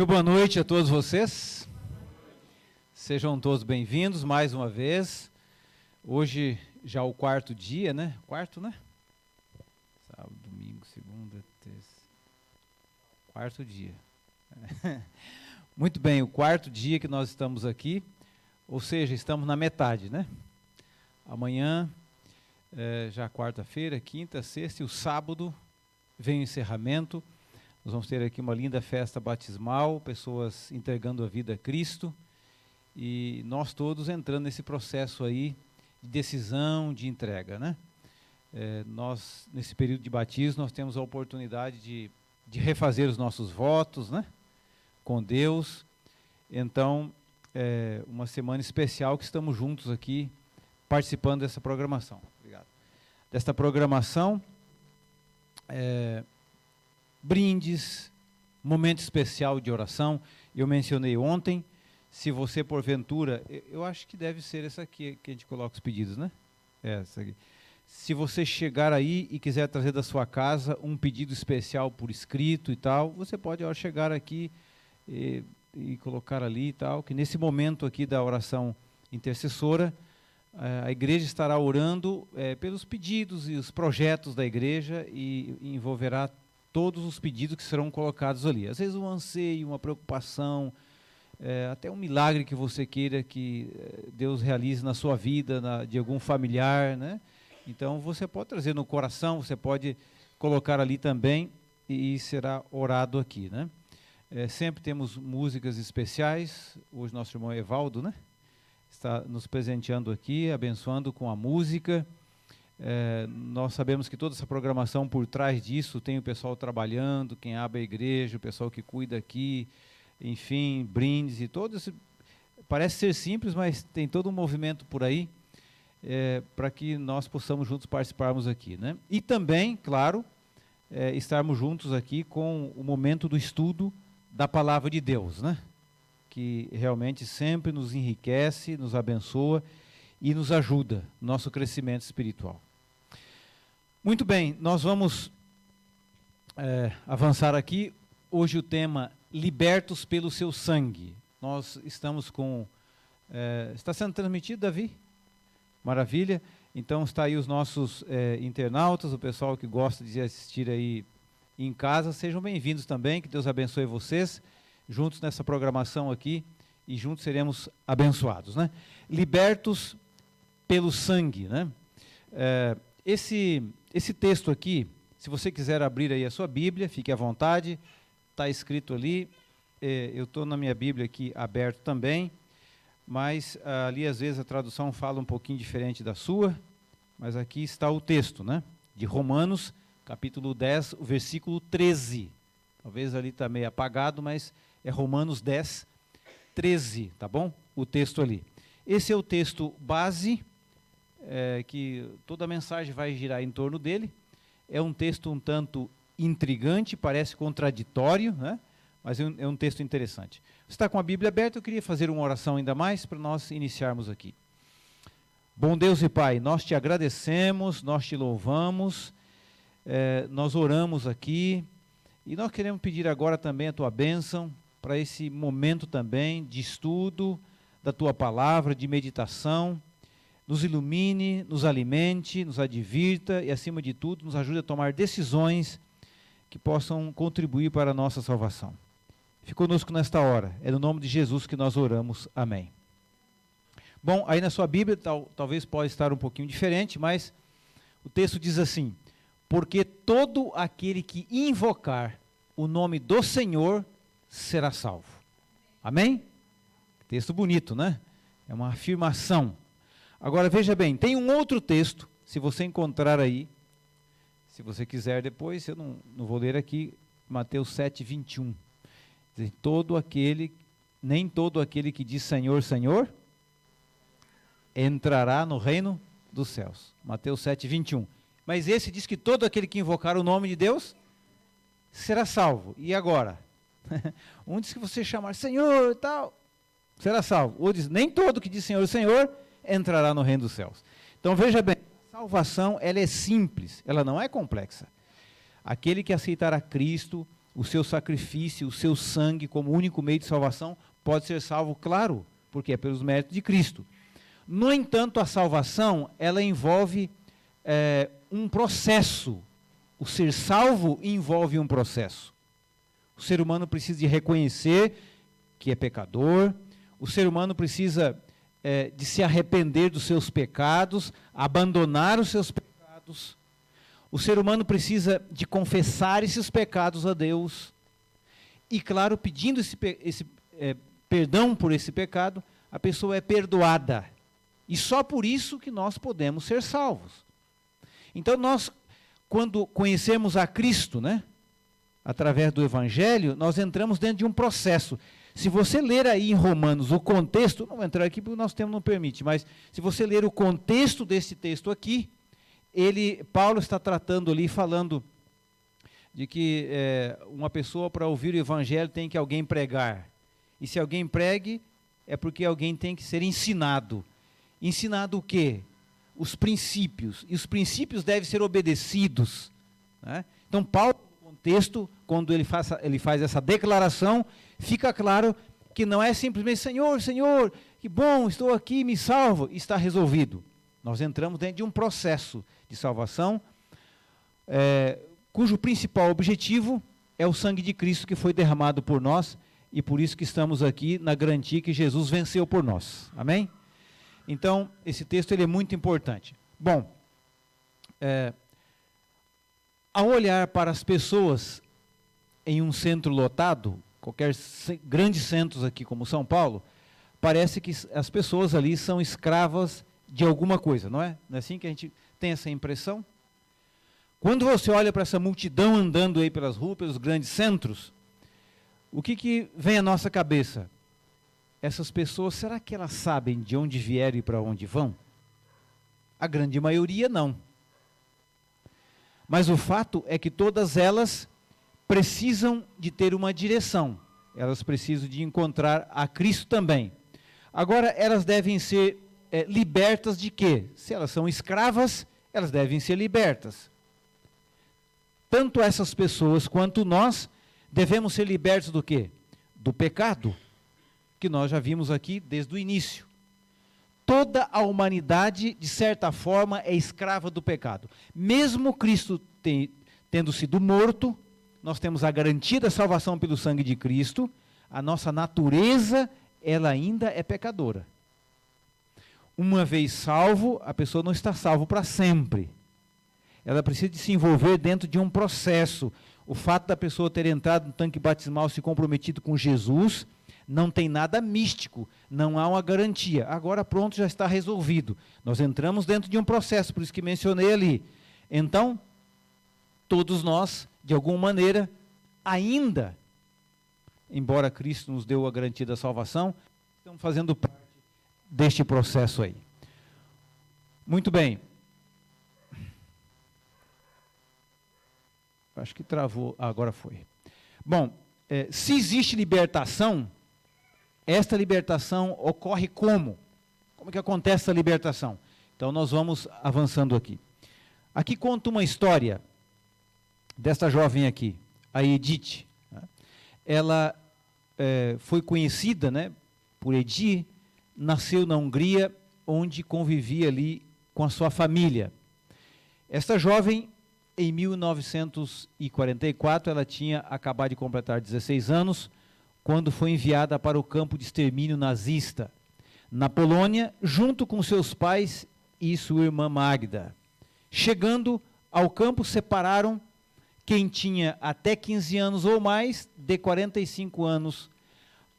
Boa noite a todos vocês, sejam todos bem-vindos mais uma vez. Hoje já o quarto dia, né? Quarto, né? Sábado, domingo, segunda, terça. Quarto dia. Muito bem, o quarto dia que nós estamos aqui, ou seja, estamos na metade, né? Amanhã, já quarta-feira, quinta, sexta e o sábado vem o encerramento. Nós vamos ter aqui uma linda festa batismal, pessoas entregando a vida a Cristo e nós todos entrando nesse processo aí de decisão, de entrega, né? Nós, nesse período de batismo, nós temos a oportunidade de refazer os nossos votos, né? Com Deus. Então, é uma semana especial que estamos juntos aqui, participando dessa programação. Obrigado. Desta programação, brindes, momento especial de oração. Eu mencionei ontem, se você porventura, eu acho que deve ser essa aqui que a gente coloca os pedidos, né? Essa aqui. Se você chegar aí e quiser trazer da sua casa um pedido especial por escrito e tal, você pode ao chegar aqui e colocar ali e tal, que nesse momento aqui da oração intercessora, a igreja estará orando pelos pedidos e os projetos da igreja e envolverá todos os pedidos que serão colocados ali. Às vezes um anseio, uma preocupação, até um milagre que você queira que Deus realize na sua vida, de algum familiar, né? Então você pode trazer no coração, você pode colocar ali também e será orado aqui, né? Sempre temos músicas especiais. Hoje nosso irmão Evaldo, né, está nos presenteando aqui, abençoando com a música. Nós sabemos que toda essa programação por trás disso tem o pessoal trabalhando, quem abre a igreja, o pessoal que cuida aqui, enfim, brindes e todo esse, parece ser simples, mas tem todo um movimento por aí para que nós possamos juntos participarmos aqui, né? E também, claro, estarmos juntos aqui com o momento do estudo da Palavra de Deus, né? Que realmente sempre nos enriquece, nos abençoa e nos ajuda no nosso crescimento espiritual. Muito bem, nós vamos avançar aqui. Hoje o tema, libertos pelo seu sangue. Nós estamos com... está sendo transmitido, Davi? Maravilha. Então está aí os nossos internautas, o pessoal que gosta de assistir aí em casa. Sejam bem-vindos também, que Deus abençoe vocês, juntos nessa programação aqui, e juntos seremos abençoados, né? Libertos pelo sangue, né? Esse texto aqui, se você quiser abrir aí a sua Bíblia, fique à vontade, está escrito ali, eu estou na minha Bíblia aqui aberto também, mas ali às vezes a tradução fala um pouquinho diferente da sua, mas aqui está o texto, né? De Romanos, capítulo 10, o versículo 13, talvez ali está meio apagado, mas é Romanos 10, 13, tá bom? O texto ali. Esse é o texto base, que toda a mensagem vai girar em torno dele. É um texto um tanto intrigante, parece contraditório, né? Mas é um texto interessante. Você está com a Bíblia aberta, eu queria fazer uma oração ainda mais para nós iniciarmos aqui. Bom Deus e Pai, nós te agradecemos, nós te louvamos, nós oramos aqui e nós queremos pedir agora também a tua bênção para esse momento também de estudo da tua palavra, de meditação. Nos ilumine, nos alimente, nos advirta e, acima de tudo, nos ajude a tomar decisões que possam contribuir para a nossa salvação. Fique conosco nesta hora. É no nome de Jesus que nós oramos. Amém. Bom, aí na sua Bíblia, talvez possa estar um pouquinho diferente, mas o texto diz assim: porque todo aquele que invocar o nome do Senhor será salvo. Amém? Texto bonito, né? É uma afirmação. Agora, veja bem, tem um outro texto, se você encontrar aí, se você quiser depois, eu não vou ler aqui, Mateus 7, 21. Diz, nem todo aquele que diz Senhor, Senhor, entrará no reino dos céus. Mateus 7, 21. Mas esse diz que todo aquele que invocar o nome de Deus será salvo. E agora? Um diz que você chamar Senhor e tal, será salvo. Ou diz, nem todo que diz Senhor, Senhor, entrará no reino dos céus. Então veja bem, a salvação ela é simples, ela não é complexa. Aquele que aceitar a Cristo, o seu sacrifício, o seu sangue como único meio de salvação, pode ser salvo, claro, porque é pelos méritos de Cristo. No entanto, a salvação, ela envolve um processo. O ser salvo envolve um processo. O ser humano precisa de reconhecer que é pecador, o ser humano precisa de se arrepender dos seus pecados, abandonar os seus pecados. O ser humano precisa de confessar esses pecados a Deus. E, claro, pedindo esse perdão por esse pecado, a pessoa é perdoada. E só por isso que nós podemos ser salvos. Então, nós, quando conhecemos a Cristo, né, através do Evangelho, nós entramos dentro de um processo. Se você ler aí em Romanos o contexto, não vou entrar aqui porque o nosso tempo não permite, mas se você ler o contexto desse texto aqui, Paulo está tratando ali, falando de que uma pessoa, para ouvir o Evangelho, tem que alguém pregar. E se alguém pregue, é porque alguém tem que ser ensinado. Ensinado o quê? Os princípios. E os princípios devem ser obedecidos, né? Então, Paulo, no contexto, quando ele faz essa declaração, fica claro que não é simplesmente, Senhor, Senhor, que bom, estou aqui, me salvo, está resolvido. Nós entramos dentro de um processo de salvação, cujo principal objetivo é o sangue de Cristo que foi derramado por nós, e por isso que estamos aqui na garantia que Jesus venceu por nós. Amém? Então, esse texto ele é muito importante. Bom, ao olhar para as pessoas em um centro lotado, qualquer grandes centros aqui como São Paulo, parece que as pessoas ali são escravas de alguma coisa, não é? Não é assim que a gente tem essa impressão? Quando você olha para essa multidão andando aí pelas ruas, pelos grandes centros, o que vem à nossa cabeça? Essas pessoas, será que elas sabem de onde vieram e para onde vão? A grande maioria não. Mas o fato é que todas elas precisam de ter uma direção. Elas precisam de encontrar a Cristo também. Agora, elas devem ser libertas de quê? Se elas são escravas, elas devem ser libertas. Tanto essas pessoas quanto nós devemos ser libertos do quê? Do pecado, que nós já vimos aqui desde o início. Toda a humanidade, de certa forma, é escrava do pecado. Mesmo Cristo tendo sido morto, nós temos a garantia da salvação pelo sangue de Cristo, a nossa natureza, ela ainda é pecadora. Uma vez salvo, a pessoa não está salvo para sempre. Ela precisa de se envolver dentro de um processo. O fato da pessoa ter entrado no tanque batismal, se comprometido com Jesus, não tem nada místico, não há uma garantia. Agora pronto, já está resolvido. Nós entramos dentro de um processo, por isso que mencionei ali. Então, todos nós, de alguma maneira, ainda, embora Cristo nos deu a garantia da salvação, estamos fazendo parte deste processo aí. Muito bem. Acho que travou, agora foi. Bom, se existe libertação, esta libertação ocorre como? Como que acontece essa libertação? Então nós vamos avançando aqui. Aqui conta uma história desta jovem aqui, a Edith. Né? Ela foi conhecida, né, por Edi, nasceu na Hungria, onde convivia ali com a sua família. Esta jovem, em 1944, ela tinha acabado de completar 16 anos, quando foi enviada para o campo de extermínio nazista, na Polônia, junto com seus pais e sua irmã Magda. Chegando ao campo, separaram quem tinha até 15 anos ou mais, de 45 anos,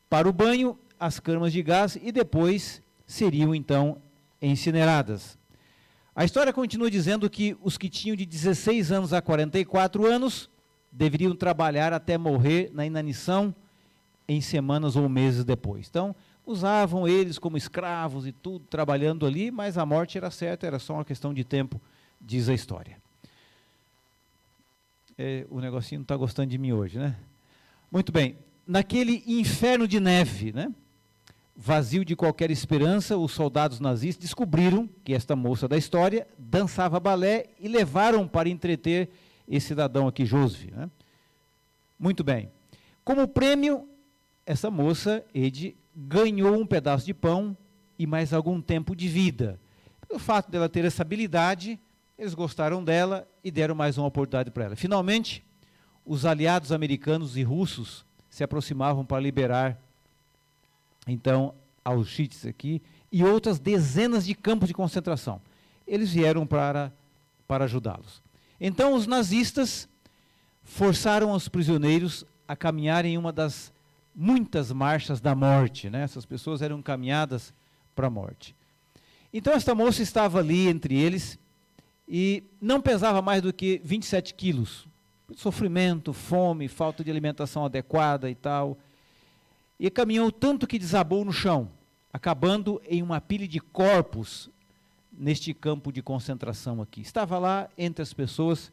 para o banho, as câmaras de gás, e depois seriam, então, incineradas. A história continua dizendo que os que tinham de 16 anos a 44 anos deveriam trabalhar até morrer na inanição em semanas ou meses depois. Então, usavam eles como escravos e tudo, trabalhando ali, mas a morte era certa, era só uma questão de tempo, diz a história. O negocinho não está gostando de mim hoje, né? Muito bem. Naquele inferno de neve, né? Vazio de qualquer esperança, os soldados nazistas descobriram que esta moça da história dançava balé e levaram para entreter esse cidadão aqui, Joseph. Né? Muito bem. Como prêmio, essa moça, Ede, ganhou um pedaço de pão e mais algum tempo de vida. Pelo fato dela ter essa habilidade, eles gostaram dela e deram mais uma oportunidade para ela. Finalmente, os aliados americanos e russos se aproximavam para liberar, então, Auschwitz aqui, e outras dezenas de campos de concentração. Eles vieram para ajudá-los. Então, os nazistas forçaram os prisioneiros a caminharem em uma das muitas marchas da morte, né? Essas pessoas eram encaminhadas para a morte. Então, esta moça estava ali entre eles e não pesava mais do que 27 quilos. Sofrimento, fome, falta de alimentação adequada e tal. E caminhou tanto que desabou no chão, acabando em uma pilha de corpos neste campo de concentração aqui. Estava lá entre as pessoas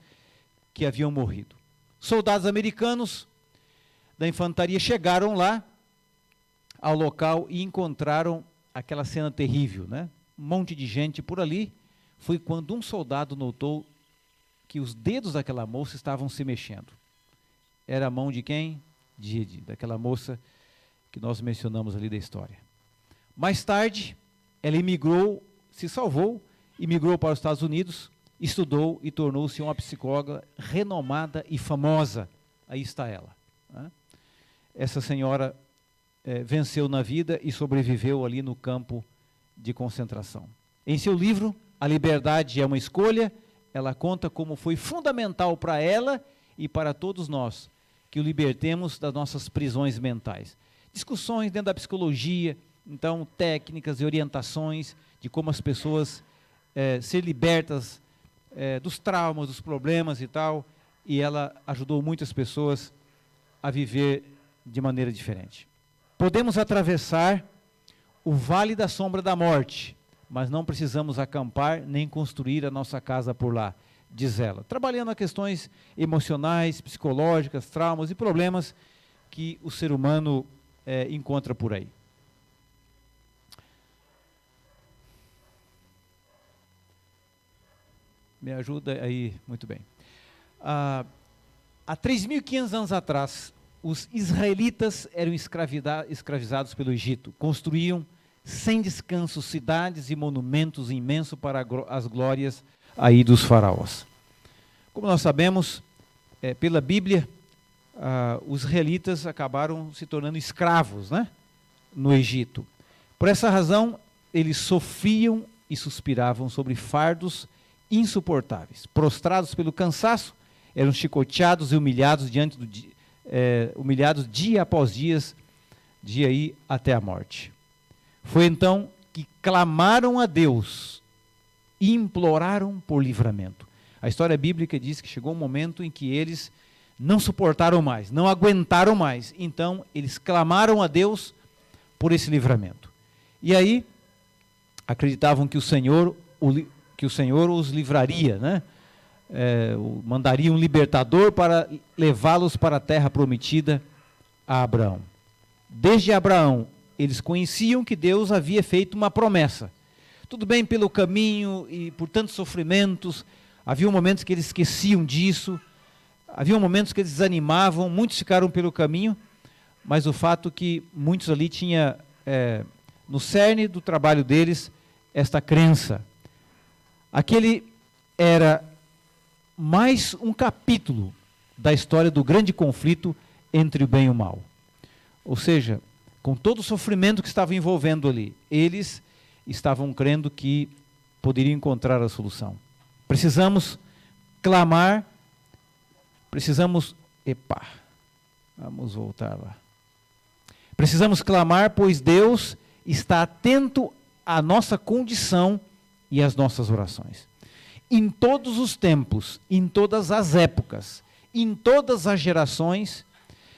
que haviam morrido. Soldados americanos da infantaria chegaram lá ao local e encontraram aquela cena terrível, né? Um monte de gente por ali. Foi quando um soldado notou que os dedos daquela moça estavam se mexendo. Era a mão de quem? Daquela moça que nós mencionamos ali da história. Mais tarde, ela emigrou, se salvou, emigrou para os Estados Unidos, estudou e tornou-se uma psicóloga renomada e famosa. Aí está ela, né? Essa senhora venceu na vida e sobreviveu ali no campo de concentração. Em seu livro, A Liberdade é uma Escolha, ela conta como foi fundamental para ela e para todos nós que o libertemos das nossas prisões mentais. Discussões dentro da psicologia, então técnicas e orientações de como as pessoas ser libertas dos traumas, dos problemas e tal, e ela ajudou muitas pessoas a viver de maneira diferente. Podemos atravessar o vale da sombra da morte, mas não precisamos acampar nem construir a nossa casa por lá, diz ela, trabalhando a questões emocionais, psicológicas, traumas e problemas que o ser humano encontra por aí. Me ajuda aí, muito bem. Há 3.500 anos atrás, os israelitas eram escravizados pelo Egito, construíam sem descanso cidades e monumentos imensos para as glórias aí dos faraós. Como nós sabemos, pela Bíblia, os israelitas acabaram se tornando escravos, né, no Egito. Por essa razão, eles sofriam e suspiravam sobre fardos insuportáveis. Prostrados pelo cansaço, eram chicoteados e humilhados humilhados dia após dia aí até a morte. Foi então que clamaram a Deus e imploraram por livramento. A história bíblica diz que chegou um momento em que eles não suportaram mais, não aguentaram mais. Então, eles clamaram a Deus por esse livramento. E aí, acreditavam que o Senhor os livraria, né? Mandaria um libertador para levá-los para a terra prometida a Abraão. Desde Abraão, eles conheciam que Deus havia feito uma promessa. Tudo bem, pelo caminho e por tantos sofrimentos, havia momentos que eles esqueciam disso, havia momentos que eles desanimavam, muitos ficaram pelo caminho, mas o fato que muitos ali tinham, no cerne do trabalho deles, esta crença. Aquele era mais um capítulo da história do grande conflito entre o bem e o mal. Ou seja, com todo o sofrimento que estava envolvendo ali, eles estavam crendo que poderiam encontrar a solução. Precisamos clamar, vamos voltar lá. Precisamos clamar, pois Deus está atento à nossa condição e às nossas orações. Em todos os tempos, em todas as épocas, em todas as gerações,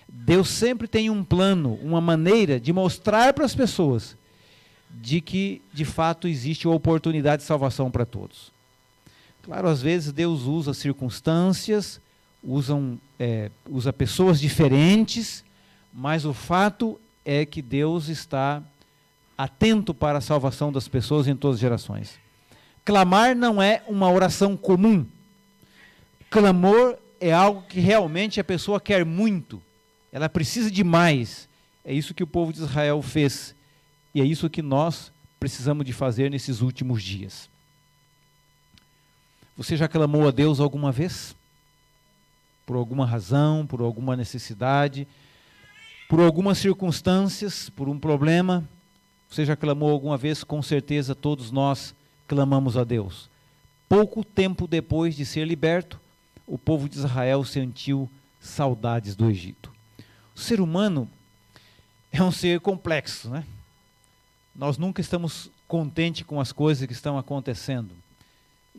Deus sempre tem um plano, uma maneira de mostrar para as pessoas de que, de fato, existe uma oportunidade de salvação para todos. Claro, às vezes Deus usa circunstâncias, usa pessoas diferentes, mas o fato é que Deus está atento para a salvação das pessoas em todas as gerações. Clamar não é uma oração comum. Clamor é algo que realmente a pessoa quer muito, ela precisa de mais. É isso que o povo de Israel fez, e é isso que nós precisamos de fazer nesses últimos dias. Você já clamou a Deus alguma vez? Por alguma razão, por alguma necessidade, por algumas circunstâncias, por um problema? Você já clamou alguma vez? Com certeza todos nós clamamos a Deus. Pouco tempo depois de ser liberto, o povo de Israel sentiu saudades do Egito. O ser humano é um ser complexo, né? Nós nunca estamos contentes com as coisas que estão acontecendo.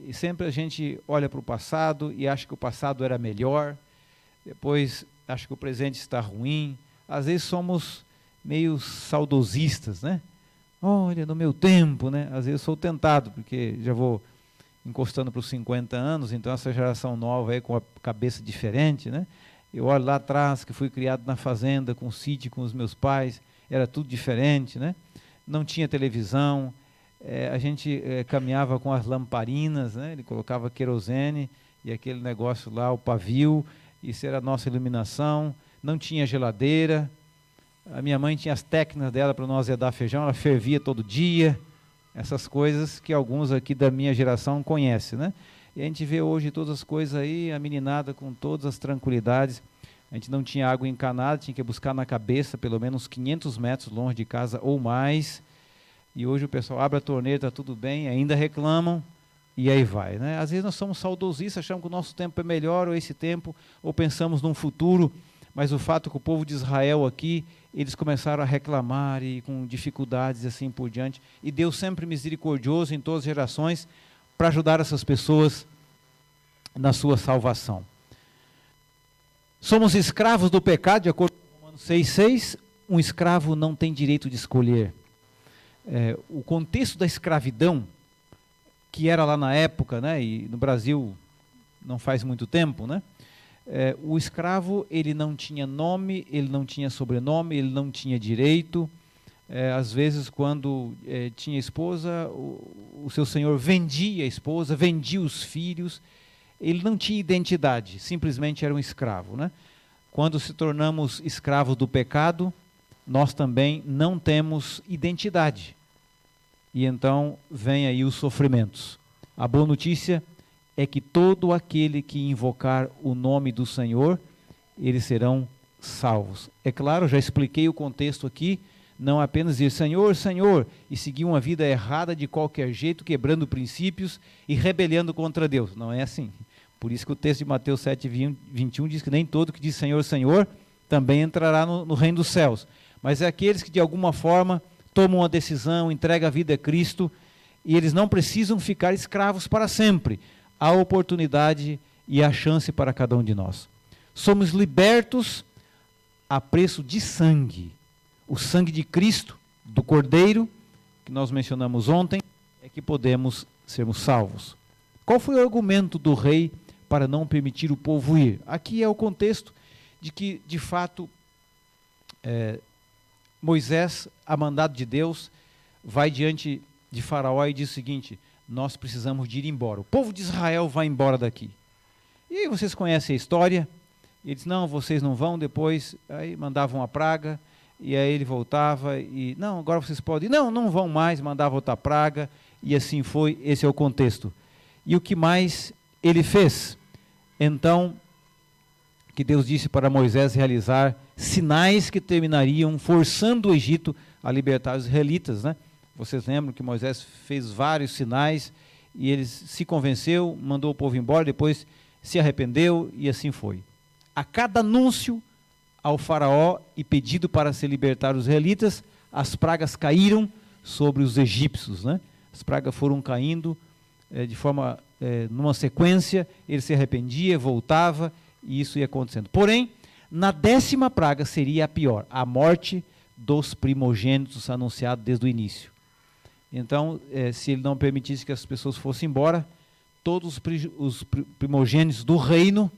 E sempre a gente olha para o passado e acha que o passado era melhor, depois acha que o presente está ruim. Às vezes somos meio saudosistas, né? Olha, no meu tempo, né? Às vezes sou tentado, porque já vou encostando para os 50 anos, então essa geração nova aí com a cabeça diferente, né? Eu olho lá atrás, que fui criado na fazenda, com sítio, com os meus pais, era tudo diferente, né? Não tinha televisão, a gente caminhava com as lamparinas, né? Ele colocava querosene e aquele negócio lá, o pavio, isso era a nossa iluminação, não tinha geladeira, a minha mãe tinha as técnicas dela para nós azedar feijão, ela fervia todo dia, essas coisas que alguns aqui da minha geração conhecem, né? E a gente vê hoje todas as coisas aí, a meninada com todas as tranquilidades. A gente não tinha água encanada, tinha que buscar na cabeça, pelo menos 500 metros longe de casa ou mais. E hoje o pessoal abre a torneira, está tudo bem, ainda reclamam, e aí vai, né? Às vezes nós somos saudosistas, achamos que o nosso tempo é melhor, ou esse tempo, ou pensamos num futuro, mas o fato é que o povo de Israel aqui, eles começaram a reclamar e com dificuldades assim por diante, e Deus sempre misericordioso em todas as gerações para ajudar essas pessoas na sua salvação. Somos escravos do pecado, de acordo com Romanos 6,6, um escravo não tem direito de escolher. O contexto da escravidão, que era lá na época, né, e no Brasil não faz muito tempo, né, o escravo, ele não tinha nome, ele não tinha sobrenome, ele não tinha direito. Às vezes, quando tinha esposa, o seu senhor vendia a esposa, vendia os filhos, ele não tinha identidade, simplesmente era um escravo, né? Quando se tornamos escravos do pecado, nós também não temos identidade. E então vem aí os sofrimentos. A boa notícia é que todo aquele que invocar o nome do Senhor, eles serão salvos. É claro, já expliquei o contexto aqui, não apenas dizer Senhor, Senhor, e seguir uma vida errada de qualquer jeito, quebrando princípios e rebelando contra Deus. Não é assim. Por isso que o texto de Mateus 7:21 diz que nem todo que diz Senhor, Senhor, também entrará no reino dos céus. Mas é aqueles que de alguma forma tomam uma decisão, entregam a vida a Cristo, e eles não precisam ficar escravos para sempre. Há oportunidade e há chance para cada um de nós. Somos libertos a preço de sangue. O sangue de Cristo, do Cordeiro, que nós mencionamos ontem, é que podemos sermos salvos. Qual foi o argumento do rei para não permitir o povo ir? Aqui é o contexto de que, de fato, Moisés, a mandado de Deus, vai diante de Faraó e diz o seguinte: nós precisamos de ir embora. O povo de Israel vai embora daqui. E aí vocês conhecem a história. Ele diz, não, vocês não vão. Depois, aí mandavam a praga. E aí ele voltava e, não, agora vocês podem ir. Não, não vão mais, mandava outra praga. E assim foi, esse é o contexto. E o que mais ele fez? Então, que Deus disse para Moisés realizar sinais que terminariam forçando o Egito a libertar os israelitas, né? Vocês lembram que Moisés fez vários sinais e ele se convenceu, mandou o povo embora, depois se arrependeu e assim foi. A cada anúncio ao faraó e pedido para se libertar os israelitas, as pragas caíram sobre os egípcios, né? As pragas foram caindo de forma, numa sequência, ele se arrependia, voltava e isso ia acontecendo. Porém, na 10ª praga seria a pior, a morte dos primogênitos anunciado desde o início. Então, se ele não permitisse que as pessoas fossem embora, todos os primogênitos do reino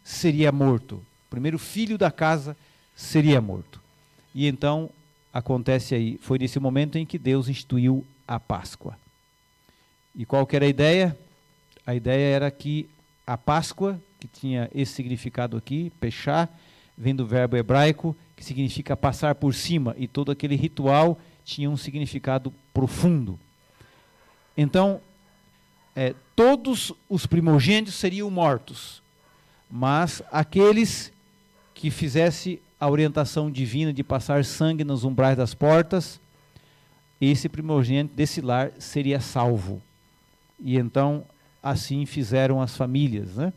seria morto. O primeiro filho da casa seria morto. E então, acontece aí, foi nesse momento em que Deus instituiu a Páscoa. E qual que era a ideia? A ideia era que a Páscoa, que tinha esse significado aqui, pechá, vem do verbo hebraico, que significa passar por cima, e todo aquele ritual tinha um significado profundo. Então, todos os primogênitos seriam mortos, mas aqueles que fizesse a orientação divina de passar sangue nos umbrais das portas, esse primogênito desse lar seria salvo. E então, assim fizeram as famílias, né?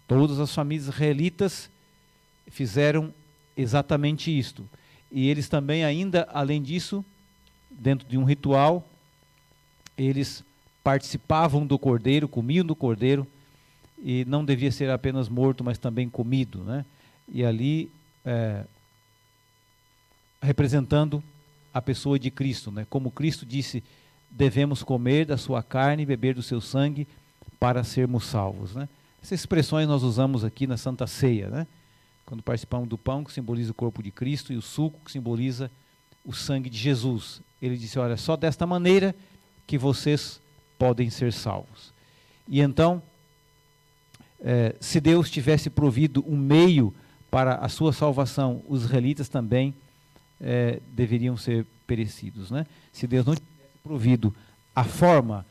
Todas as famílias israelitas fizeram exatamente isto. E eles também ainda, além disso, dentro de um ritual, eles participavam do cordeiro, comiam do cordeiro, e não devia ser apenas morto, mas também comido, né? E ali, representando a pessoa de Cristo, né? Como Cristo disse, devemos comer da sua carne e beber do seu sangue para sermos salvos, né? Essas expressões nós usamos aqui na Santa Ceia, né? Quando participamos do pão, que simboliza o corpo de Cristo, e o suco, que simboliza o sangue de Jesus. Ele disse, olha, só desta maneira que vocês podem ser salvos. E então, se Deus tivesse provido um meio para a sua salvação, os israelitas também deveriam ser perecidos, né? Se Deus não tivesse provido a fórmula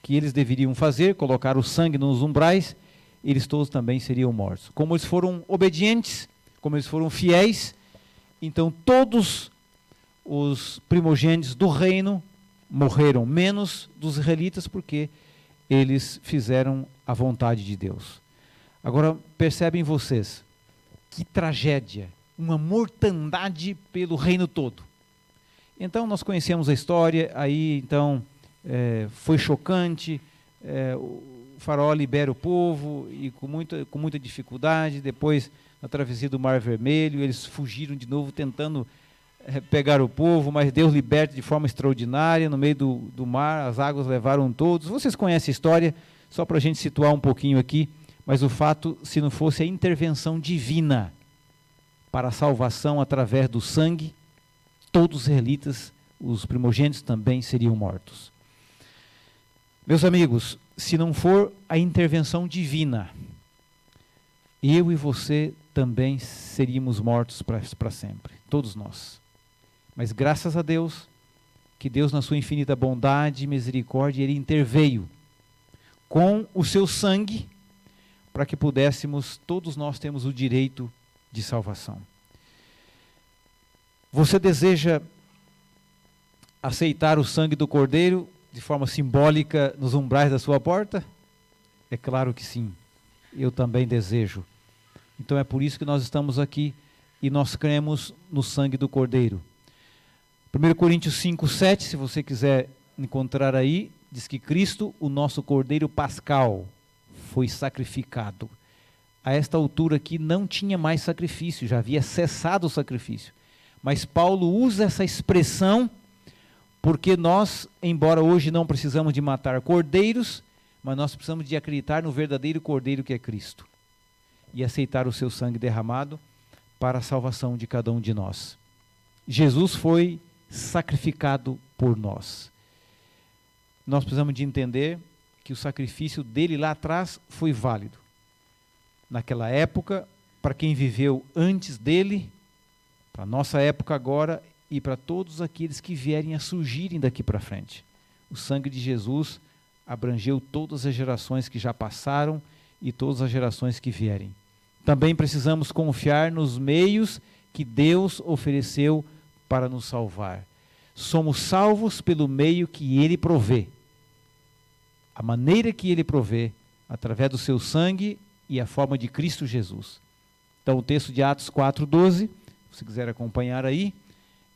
que eles deveriam fazer, colocar o sangue nos umbrais, eles todos também seriam mortos. Como eles foram obedientes, como eles foram fiéis, então todos os primogênitos do reino morreram, menos dos israelitas, porque eles fizeram a vontade de Deus. Agora, percebem vocês, que tragédia, uma mortandade pelo reino todo. Então, nós conhecemos a história, aí, então, foi chocante, o faraó libera o povo, e com muita dificuldade, depois, na travessia do Mar Vermelho, eles fugiram de novo, tentando pegar o povo, mas Deus liberta de forma extraordinária, no meio do mar, as águas levaram todos. Vocês conhecem a história, só para a gente situar um pouquinho aqui, mas o fato, se não fosse a intervenção divina para a salvação através do sangue, todos os israelitas, os primogênitos também seriam mortos. Meus amigos, se não for a intervenção divina, eu e você também seríamos mortos para sempre, todos nós. Mas graças a Deus, que Deus na sua infinita bondade e misericórdia, Ele interveio com o seu sangue, para que pudéssemos, todos nós temos o direito de salvação. Você deseja aceitar o sangue do Cordeiro de forma simbólica nos umbrais da sua porta? É claro que sim, eu também desejo. Então é por isso que nós estamos aqui e nós cremos no sangue do Cordeiro. 1 Coríntios 5:7, se você quiser encontrar aí, diz que Cristo, o nosso Cordeiro Pascal, foi sacrificado. A esta altura aqui não tinha mais sacrifício, já havia cessado o sacrifício. Mas Paulo usa essa expressão porque nós, embora hoje não precisamos de matar cordeiros, mas nós precisamos de acreditar no verdadeiro Cordeiro que é Cristo e aceitar o seu sangue derramado para a salvação de cada um de nós. Jesus foi sacrificado por nós. Nós precisamos de entender que o sacrifício dele lá atrás foi válido. Naquela época, para quem viveu antes dele, para a nossa época agora e para todos aqueles que vierem a surgirem daqui para frente. O sangue de Jesus abrangeu todas as gerações que já passaram e todas as gerações que vierem. Também precisamos confiar nos meios que Deus ofereceu para nos salvar. Somos salvos pelo meio que Ele provê. A maneira que Ele provê, através do seu sangue e a forma de Cristo Jesus. Então o texto de Atos 4:12, se quiser acompanhar aí,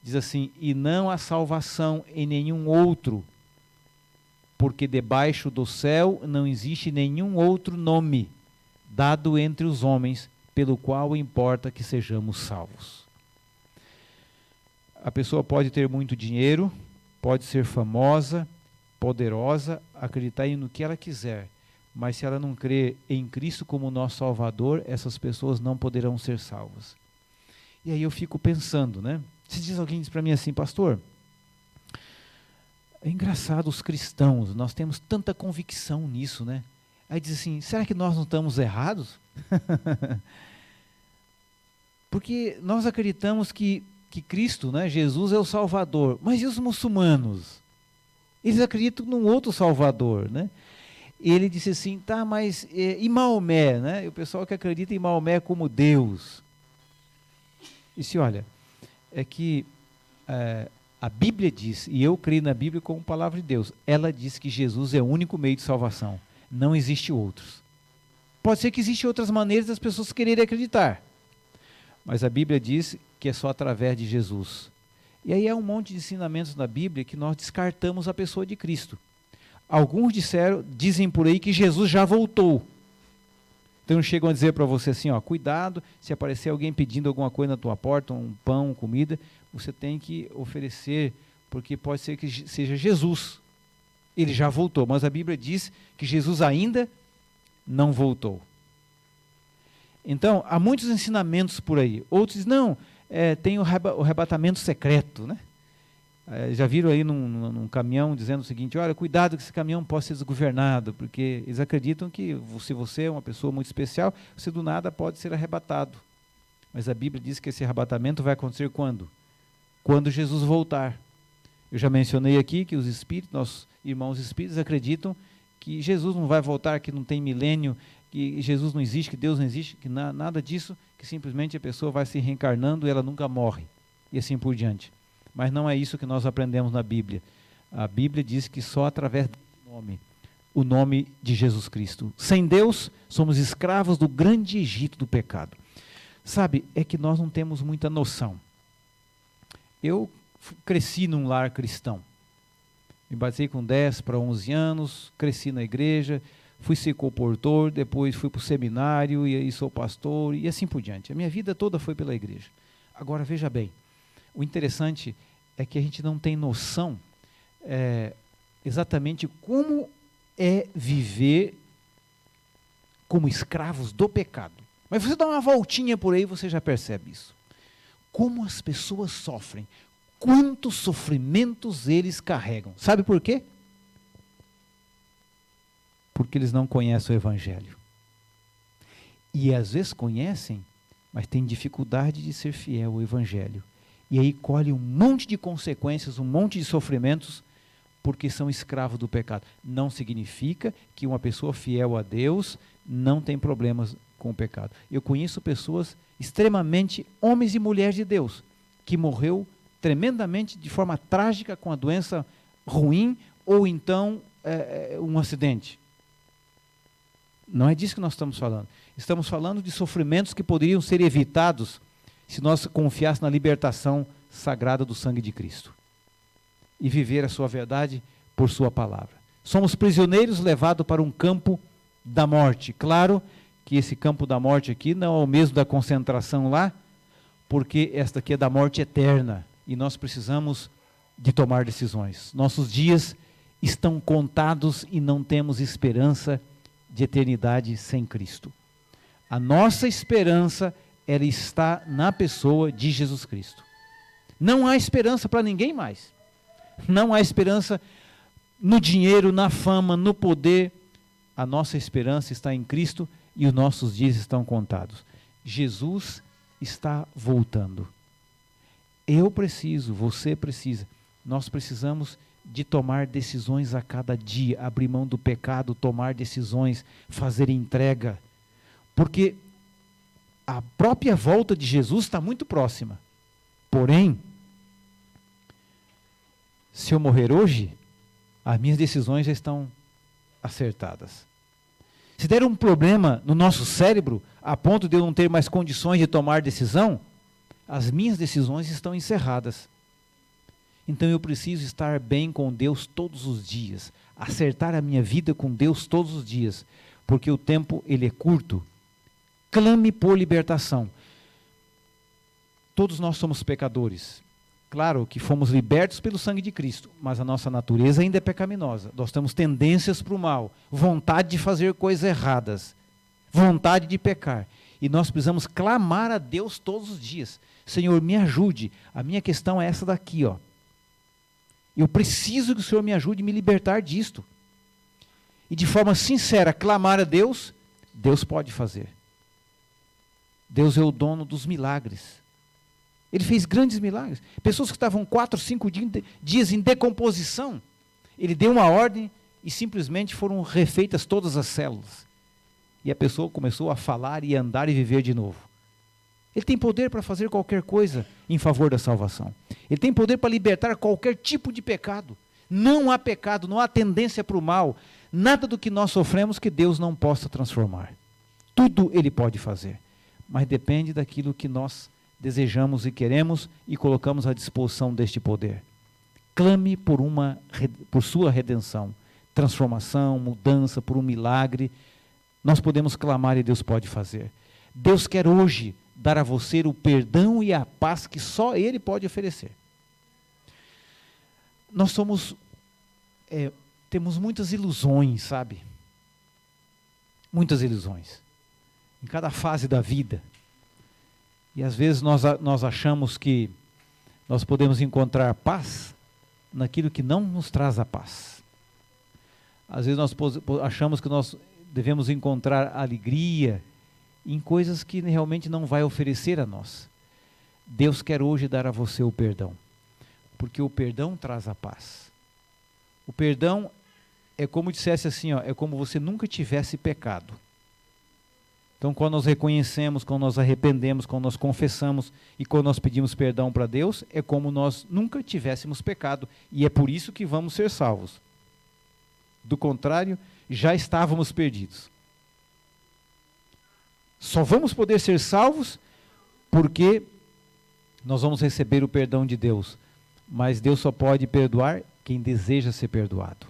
diz assim: e não há salvação em nenhum outro, porque debaixo do céu não existe nenhum outro nome dado entre os homens, pelo qual importa que sejamos salvos. A pessoa pode ter muito dinheiro, pode ser famosa, poderosa, acreditar no que ela quiser, mas se ela não crer em Cristo como nosso Salvador, essas pessoas não poderão ser salvas. E aí eu fico pensando, né? Alguém diz para mim assim, pastor, é engraçado os cristãos, nós temos tanta convicção nisso, né? Aí diz assim, será que nós não estamos errados? Porque nós acreditamos que Cristo, né, Jesus é o Salvador, mas e os muçulmanos? Eles acreditam num outro Salvador, né? Ele disse assim, tá, mas e Maomé, né? E o pessoal que acredita em Maomé como Deus. Disse, olha, é que a Bíblia diz, e eu creio na Bíblia como palavra de Deus, ela diz que Jesus é o único meio de salvação, não existe outros. Pode ser que existam outras maneiras das pessoas quererem acreditar, mas a Bíblia diz que é só através de Jesus. E aí há um monte de ensinamentos na Bíblia que nós descartamos a pessoa de Cristo. Alguns dizem por aí que Jesus já voltou. Então chegam a dizer para você assim, ó, cuidado, se aparecer alguém pedindo alguma coisa na tua porta, um pão, comida, você tem que oferecer, porque pode ser que seja Jesus. Ele já voltou, mas a Bíblia diz que Jesus ainda não voltou. Então, há muitos ensinamentos por aí. Outros dizem, não, tem o arrebatamento secreto, né? Já viram aí num caminhão dizendo o seguinte, olha, cuidado que esse caminhão possa ser desgovernado, porque eles acreditam que se você é uma pessoa muito especial, você do nada pode ser arrebatado. Mas a Bíblia diz que esse arrebatamento vai acontecer quando? Quando Jesus voltar. Eu já mencionei aqui que os espíritos, nossos irmãos espíritos, acreditam que Jesus não vai voltar, que não tem milênio, que Jesus não existe, que Deus não existe, que nada disso, que simplesmente a pessoa vai se reencarnando e ela nunca morre, e assim por diante. Mas não é isso que nós aprendemos na Bíblia. A Bíblia diz que só através do nome, o nome de Jesus Cristo. Sem Deus, somos escravos do grande Egito do pecado. Sabe, é que nós não temos muita noção. Eu cresci num lar cristão. Me batizei com 10 para 11 anos, cresci na igreja, fui ser comportor, depois fui para o seminário, e aí sou pastor, e assim por diante. A minha vida toda foi pela igreja. Agora, veja bem, o interessante é que a gente não tem noção exatamente como é viver como escravos do pecado. Mas você dá uma voltinha por aí, você já percebe isso. Como as pessoas sofrem, quantos sofrimentos eles carregam. Sabe por quê? Porque eles não conhecem o Evangelho. E às vezes conhecem, mas têm dificuldade de ser fiel ao Evangelho. E aí colhe um monte de consequências, um monte de sofrimentos, porque são escravos do pecado. Não significa que uma pessoa fiel a Deus não tem problemas com o pecado. Eu conheço pessoas extremamente, homens e mulheres de Deus, que morreu tremendamente, de forma trágica, com a doença ruim, ou então um acidente. Não é disso que nós estamos falando. Estamos falando de sofrimentos que poderiam ser evitados se nós confiássemos na libertação sagrada do sangue de Cristo e viver a sua verdade por sua palavra. Somos prisioneiros levados para um campo da morte. Claro que esse campo da morte aqui não é o mesmo da concentração lá, porque esta aqui é da morte eterna e nós precisamos de tomar decisões. Nossos dias estão contados e não temos esperança de eternidade sem Cristo. A nossa esperança, ela está na pessoa de Jesus Cristo. Não há esperança para ninguém mais. Não há esperança no dinheiro, na fama, no poder. A nossa esperança está em Cristo e os nossos dias estão contados. Jesus está voltando. Eu preciso, você precisa, nós precisamos de tomar decisões a cada dia, abrir mão do pecado, tomar decisões, fazer entrega, porque a própria volta de Jesus está muito próxima. Porém, se eu morrer hoje, as minhas decisões já estão acertadas. Se der um problema no nosso cérebro, a ponto de eu não ter mais condições de tomar decisão, as minhas decisões estão encerradas. Então eu preciso estar bem com Deus todos os dias, acertar a minha vida com Deus todos os dias, porque o tempo ele é curto. Clame por libertação. Todos nós somos pecadores. Claro que fomos libertos pelo sangue de Cristo, mas a nossa natureza ainda é pecaminosa. Nós temos tendências para o mal, vontade de fazer coisas erradas, vontade de pecar. E nós precisamos clamar a Deus todos os dias. Senhor, me ajude. A minha questão é essa daqui, ó. Eu preciso que o Senhor me ajude a me libertar disto. e de forma sincera clamar a Deus, Deus pode fazer. Deus é o dono dos milagres. Ele fez grandes milagres. Pessoas que estavam 4, 5 dias em decomposição, ele deu uma ordem e simplesmente foram refeitas todas as células. E a pessoa começou a falar e andar e viver de novo. Ele tem poder para fazer qualquer coisa em favor da salvação. Ele tem poder para libertar qualquer tipo de pecado. Não há pecado, não há tendência para o mal. Nada do que nós sofremos que Deus não possa transformar. Tudo Ele pode fazer. Mas depende daquilo que nós desejamos e queremos e colocamos à disposição deste poder. Clame por sua redenção, transformação, mudança, por um milagre. Nós podemos clamar e Deus pode fazer. Deus quer hoje dar a você o perdão e a paz que só Ele pode oferecer. Nós temos muitas ilusões, sabe? Muitas ilusões. Em cada fase da vida. E às vezes nós achamos que nós podemos encontrar paz naquilo que não nos traz a paz. Às vezes nós achamos que nós devemos encontrar alegria em coisas que realmente não vai oferecer a nós. Deus quer hoje dar a você o perdão, porque o perdão traz a paz. O perdão é como dissesse assim, é como você nunca tivesse pecado. Então, quando nós reconhecemos, quando nós arrependemos, quando nós confessamos e quando nós pedimos perdão para Deus, é como nós nunca tivéssemos pecado. E é por isso que vamos ser salvos. Do contrário, já estávamos perdidos. Só vamos poder ser salvos porque nós vamos receber o perdão de Deus. Mas Deus só pode perdoar quem deseja ser perdoado.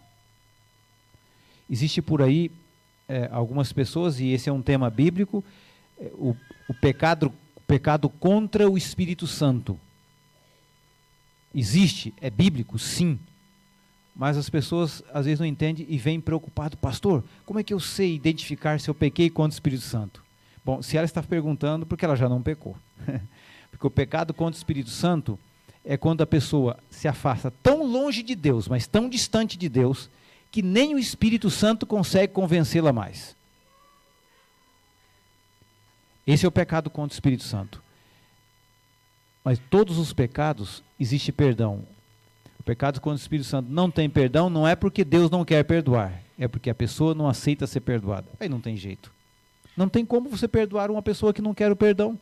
Existe por aí algumas pessoas, e esse é um tema bíblico, o pecado contra o Espírito Santo. Existe, é bíblico, sim. Mas as pessoas às vezes não entendem e vêm preocupado. Pastor, como é que eu sei identificar se eu pequei contra o Espírito Santo? Bom, se ela está perguntando, porque ela já não pecou. Porque o pecado contra o Espírito Santo é quando a pessoa se afasta tão longe de Deus, mas tão distante de Deus, que nem o Espírito Santo consegue convencê-la mais. Esse é o pecado contra o Espírito Santo. Mas todos os pecados existe perdão. O pecado contra o Espírito Santo não tem perdão, não é porque Deus não quer perdoar, é porque a pessoa não aceita ser perdoada. Aí não tem jeito. Não tem como você perdoar uma pessoa que não quer o perdão.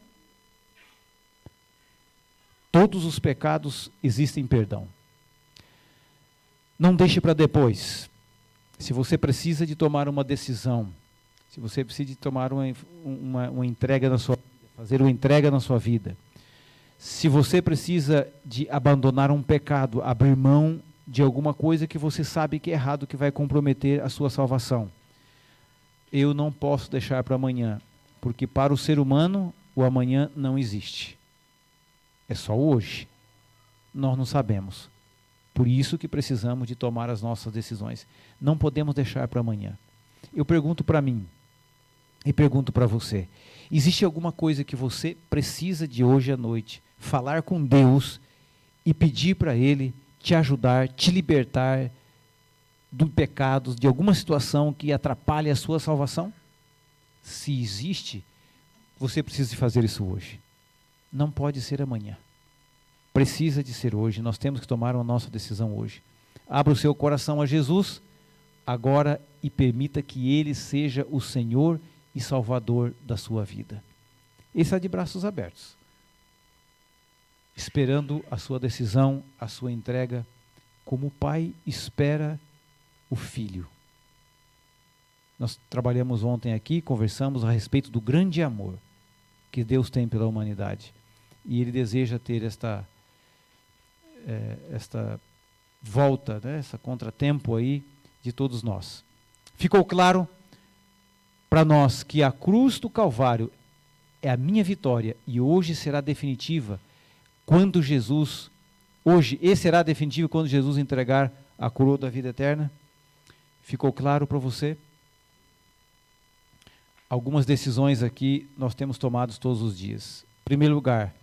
Todos os pecados existem perdão. Não deixe para depois. Se você precisa de tomar uma decisão, se você precisa de tomar uma entrega na sua vida, fazer uma entrega na sua vida, se você precisa de abandonar um pecado, abrir mão de alguma coisa que você sabe que é errado, que vai comprometer a sua salvação, eu não posso deixar para amanhã, porque para o ser humano o amanhã não existe. É só hoje. Nós não sabemos. Por isso que precisamos de tomar as nossas decisões. Não podemos deixar para amanhã. Eu pergunto para mim e pergunto para você. Existe alguma coisa que você precisa de hoje à noite falar com Deus e pedir para Ele te ajudar, te libertar do pecado, de alguma situação que atrapalhe a sua salvação? Se existe, você precisa de fazer isso hoje. Não pode ser amanhã. Precisa de ser hoje. Nós temos que tomar a nossa decisão hoje. Abra o seu coração a Jesus agora e permita que Ele seja o Senhor e Salvador da sua vida. Ele está de braços abertos, esperando a sua decisão, a sua entrega, como o Pai espera o Filho. Nós trabalhamos ontem aqui, conversamos a respeito do grande amor que Deus tem pela humanidade. E Ele deseja ter esta volta, né, esse contratempo aí de todos nós. Ficou claro para nós que a cruz do Calvário é a minha vitória e hoje será definitiva quando Jesus, será definitivo quando Jesus entregar a coroa da vida eterna? Ficou claro para você? Algumas decisões aqui nós temos tomados todos os dias. Em primeiro lugar,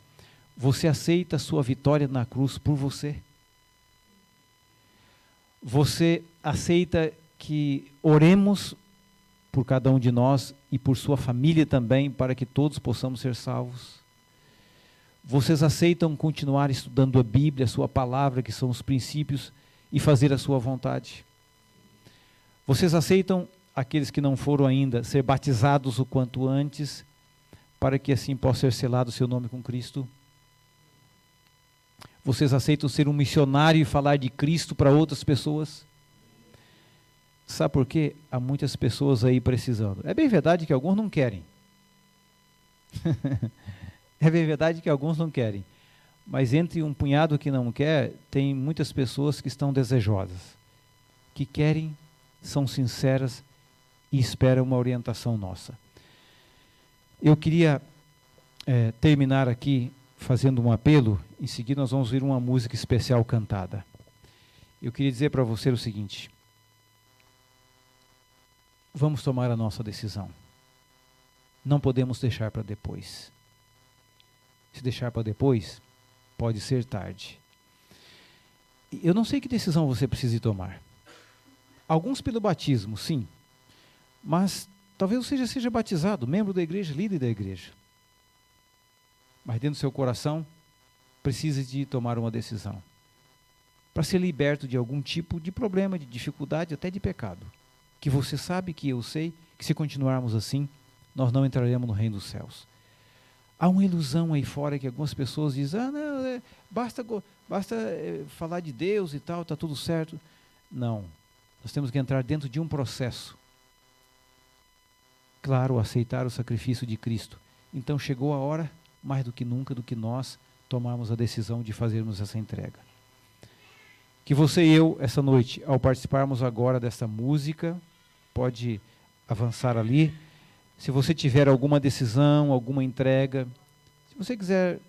você aceita a sua vitória na cruz por você? Você aceita que oremos por cada um de nós e por sua família também, para que todos possamos ser salvos? Vocês aceitam continuar estudando a Bíblia, a sua palavra, que são os princípios, e fazer a sua vontade? Vocês aceitam, aqueles que não foram ainda, ser batizados o quanto antes, para que assim possa ser selado o seu nome com Cristo? Vocês aceitam ser um missionário e falar de Cristo para outras pessoas? Sabe por quê? Há muitas pessoas aí precisando. É bem verdade que alguns não querem. É bem verdade que alguns não querem. Mas entre um punhado que não quer, tem muitas pessoas que estão desejosas, que querem, são sinceras e esperam uma orientação nossa. Eu queria terminar aqui fazendo um apelo. Em seguida nós vamos ouvir uma música especial cantada. Eu queria dizer para você o seguinte: vamos tomar a nossa decisão. Não podemos deixar para depois. Se deixar para depois, pode ser tarde. Eu não sei que decisão você precisa tomar. Alguns pelo batismo, sim. Mas talvez você já seja batizado, membro da igreja, líder da igreja. Mas dentro do seu coração, precisa de tomar uma decisão. Para ser liberto de algum tipo de problema, de dificuldade, até de pecado. Que você sabe, que eu sei, que se continuarmos assim, nós não entraremos no reino dos céus. Há uma ilusão aí fora que algumas pessoas dizem, não, basta falar de Deus e tal, está tudo certo. Não, nós temos que entrar dentro de um processo. Claro, aceitar o sacrifício de Cristo. Então chegou a hora, mais do que nunca, do que nós tomarmos a decisão de fazermos essa entrega. Que você e eu, essa noite, ao participarmos agora dessa música, pode avançar ali. Se você tiver alguma decisão, alguma entrega, se você quiser,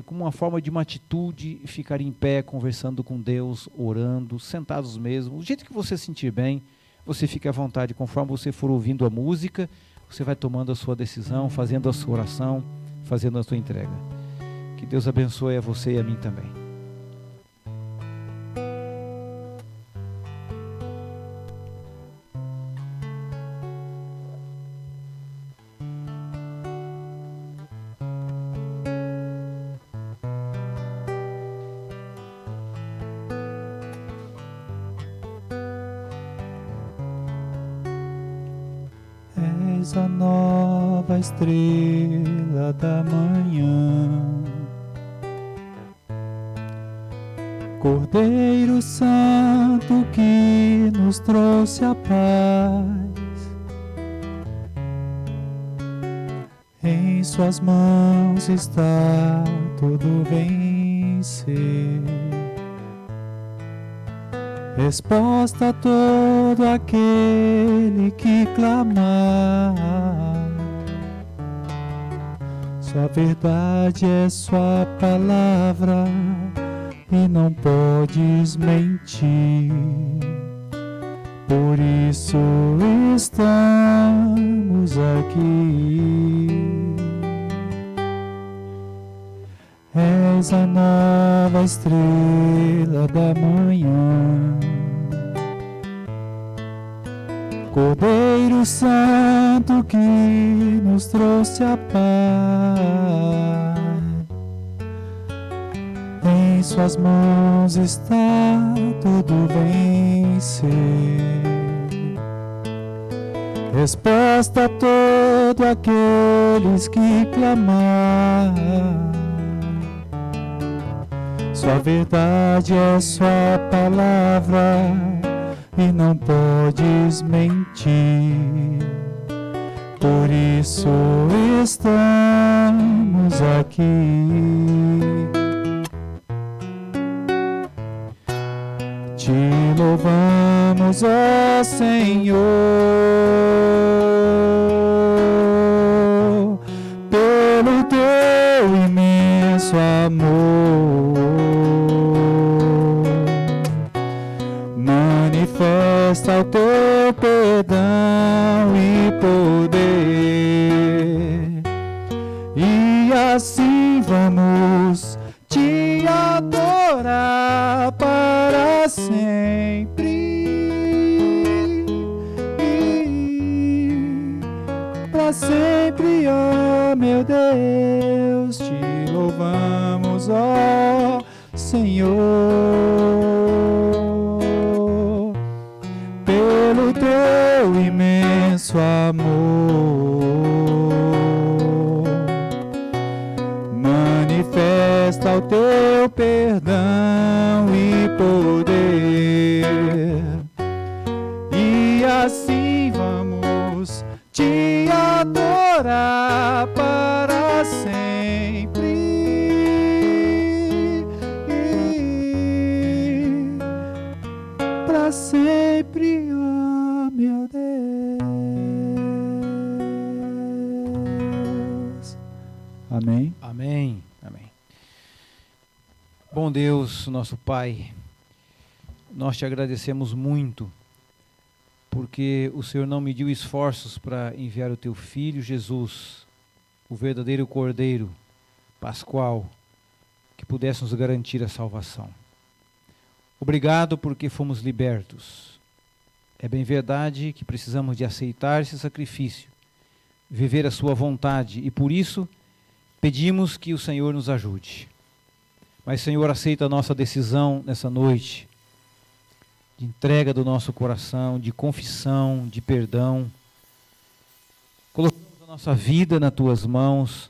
como uma forma de uma atitude, ficar em pé, conversando com Deus, orando, sentados mesmo, do jeito que você sentir bem, você fique à vontade. Conforme você for ouvindo a música, você vai tomando a sua decisão, fazendo a sua oração, fazendo a sua entrega. Que Deus abençoe a você e a mim também. És a nova estrela da manhã, Cordeiro Santo que nos trouxe a paz. Em suas mãos está todo vencer, resposta a todo aquele que clamar. Sua verdade é sua palavra e não podes mentir. Por isso estamos aqui. És a nova estrela da manhã, Cordeiro Santo que nos trouxe a paz. Em suas mãos está todo vencer, resposta a todos aqueles que clamar. Sua verdade é sua palavra e não podes mentir. Por isso estamos aqui. Te louvamos, ó Senhor, pelo teu imenso amor. Manifesta o teu perdão e poder, e assim vamos te adorar para sempre. ó meu Deus, te louvamos, ó Senhor, pelo teu imenso amor. Manifesta o teu perdão e poder, e assim vamos te adorar para sempre. Para sempre, ó meu Deus. Amém. Amém. Amém. Bom Deus, nosso Pai, nós te agradecemos muito, porque o Senhor não mediu esforços para enviar o teu Filho Jesus, o verdadeiro Cordeiro Pascual, que pudesse nos garantir a salvação. Obrigado porque fomos libertos. É bem verdade que precisamos de aceitar esse sacrifício, viver a sua vontade, e por isso pedimos que o Senhor nos ajude. Mas, Senhor, aceita a nossa decisão nessa noite, de entrega do nosso coração, de confissão, de perdão. Colocamos a nossa vida nas tuas mãos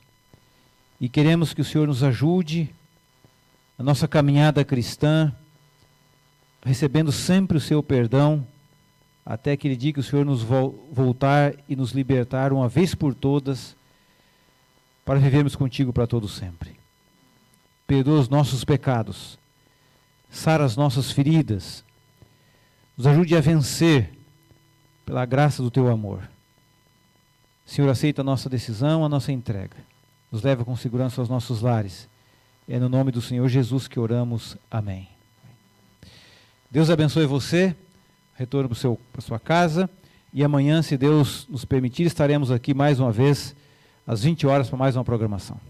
e queremos que o Senhor nos ajude na nossa caminhada cristã, recebendo sempre o seu perdão, até aquele dia que o Senhor nos voltar e nos libertar uma vez por todas, para vivermos contigo para todo sempre. Perdoa os nossos pecados, sara as nossas feridas, nos ajude a vencer pela graça do teu amor. Senhor, aceita a nossa decisão, a nossa entrega. Nos leva com segurança aos nossos lares. É no nome do Senhor Jesus que oramos. Amém. Deus abençoe você. Retorno para sua casa. E amanhã, se Deus nos permitir, estaremos aqui mais uma vez às 20 horas para mais uma programação.